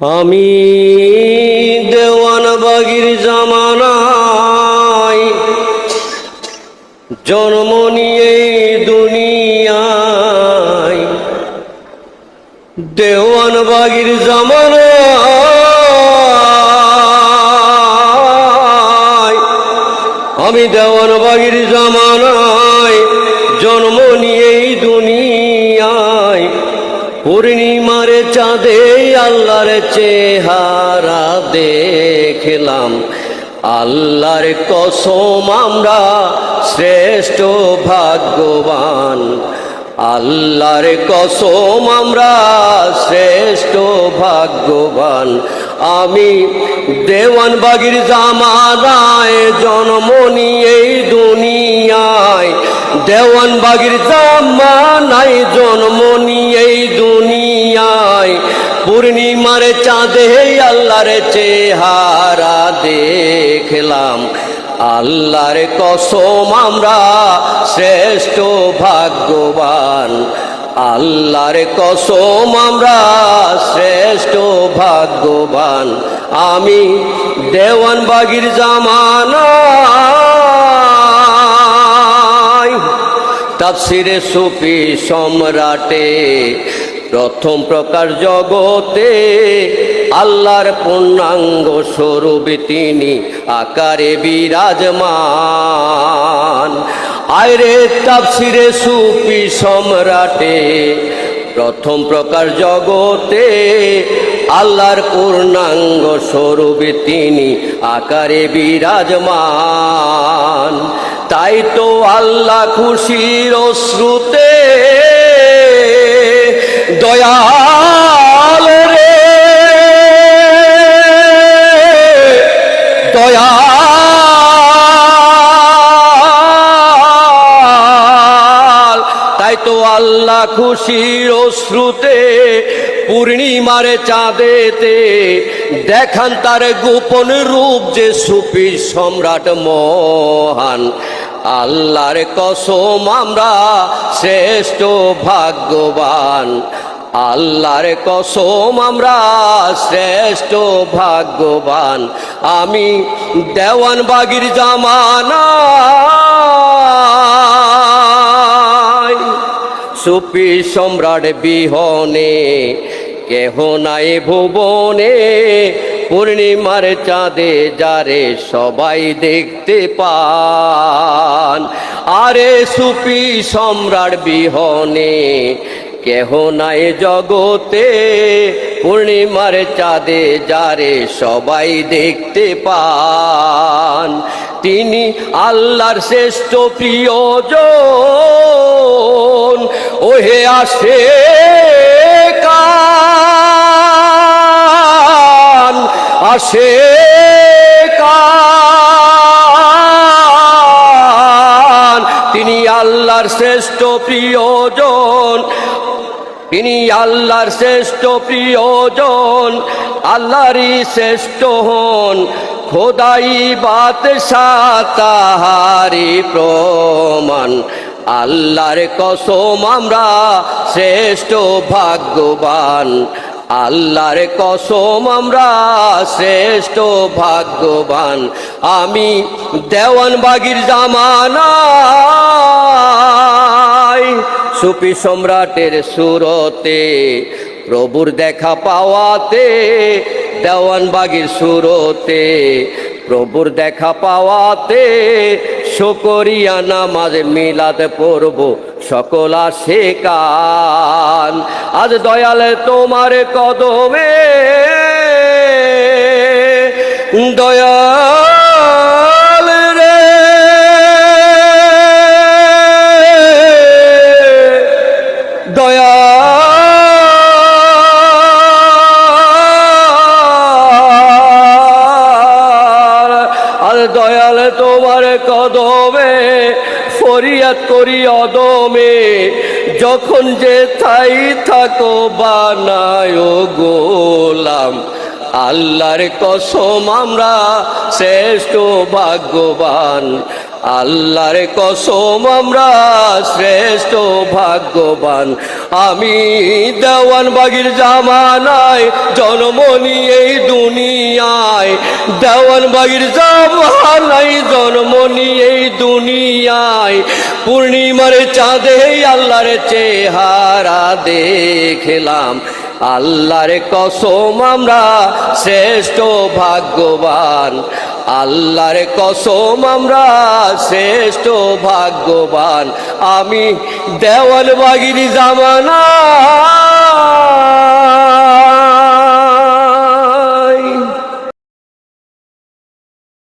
আমি দেওয়ানবাগির জামানায় জন্ম নিয়ে দুনিয়ায়, দেওয়ানবাগির জামানায়, আমি দেওয়ানবাগির জামানায় জন্ম নিয়ে দুনিয়ায়, পূর্ণিমার চাঁদে আল্লাহর চেহারা দেখলাম। আল্লাহর কসম আমরা শ্রেষ্ঠ ভাগ্যবান, আল্লাহর কসম আমরা শ্রেষ্ঠ ভাগ্যবান। আমি দেওয়ানবাগির জামানায় জন্ম নিয়ে দুনিয়ায়, দেওয়ানবাগির জামানায় জন্ম নিয়ে দুনিয়ায়, পূর্ণিমার চাঁদে আল্লাহর চেহারা দেখলাম। আল্লাহর কসম আমরা শ্রেষ্ঠ ভাগ্যবান, আল্লাহর কসম আমরা শ্রেষ্ঠ ভাগ্যবান। আমি দেওয়ানবাগির জামানায় তাফসিরে সুফি সম্রাটে প্রথম প্রকার জগতে আল্লাহর পূর্ণাঙ্গ স্বরূপ তিনি আকারে বিরাজমান। আয়রে তাফসিরে সুফি সম্রাটে প্রথম প্রকার জগতে আল্লাহর পূর্ণাঙ্গ স্বরূপ তিনি আকারে বিরাজমান। তাই তো আল্লাহ খুশির অশ্রুতে দয়াল রে দয়াল, তাই তো আল্লাহ খুশির অশ্রুতে পূর্ণিমার চাঁদেতে দেখান তার গোপন রূপ যে সুফি সম্রাট মহান। আল্লাহর কসম আমরা শ্রেষ্ঠ ভাগ্যবান, আল্লাহর কসম আমরা শ্রেষ্ঠ ভাগ্যবান। আমি দেওয়ানবাগির জামানায় সুফি সম্রাট বিহনে কেহ নাই ভুবনে, পূর্ণিমার চাঁদে যারে সবাই দেখতে পান। আরে সুফি সম্রাট বিহনে কেহ নাই জগতে, পূর্ণিমার চাঁদে যারে সবাই দেখতে পান। তিনি আল্লাহর শ্রেষ্ঠ প্রিয়জন, ওহে আসে আসে কান, তিনি আল্লাহর শ্রেষ্ঠ প্রিয়জন, তিনি আল্লাহর শ্রেষ্ঠ প্রিয়জন, আল্লাহরই শ্রেষ্ঠ হন খোদাই বাদশাহ তাহারি প্রমাণ। আল্লাহর কসম আমরা শ্রেষ্ঠ ভাগ্যবান, আল্লাহর কসম আমরা শ্রেষ্ঠ ভাগ্যবান। আমি দেওয়ানবাগির জামানায় সুফি সম্রাটের সুরতে প্রভুর দেখা পাওয়াতে, দেওয়ানবাগির সুরতে প্রভুর দেখা পাওয়াতে, শুকরিয়া নামাজ মিলাদ পড়ব সকল আসে কান। আজ দয়াল তোমার কদমে দয়াল রে দয়াল, আজ দয়াল তোমার কদমে ফরিয়াদ করি অদমে, যখন যে তাই থাকো বানায় গোলাম। আল্লাহর কসম আমরা শ্রেষ্ঠ ভাগ্যবান, আল্লাহর কসম আমরা শ্রেষ্ঠ ভাগ্যবান। আমি দেওয়ানবাগির জামানায় জন্ম নিয়ে এই দুনিয়ায়, দেওয়ানবাগির জামানায় জন্ম নিয়ে এই দুনিয়ায়, পূর্ণিমার চাঁদে আল্লাহর চেহারা দেখলাম। আল্লাহর কসম আমরা শ্রেষ্ঠ ভাগ্যবান। আল্লাহর কসম আমরা শ্রেষ্ঠ ভাগ্যবান। আমি দেওয়ানবাগির জামানা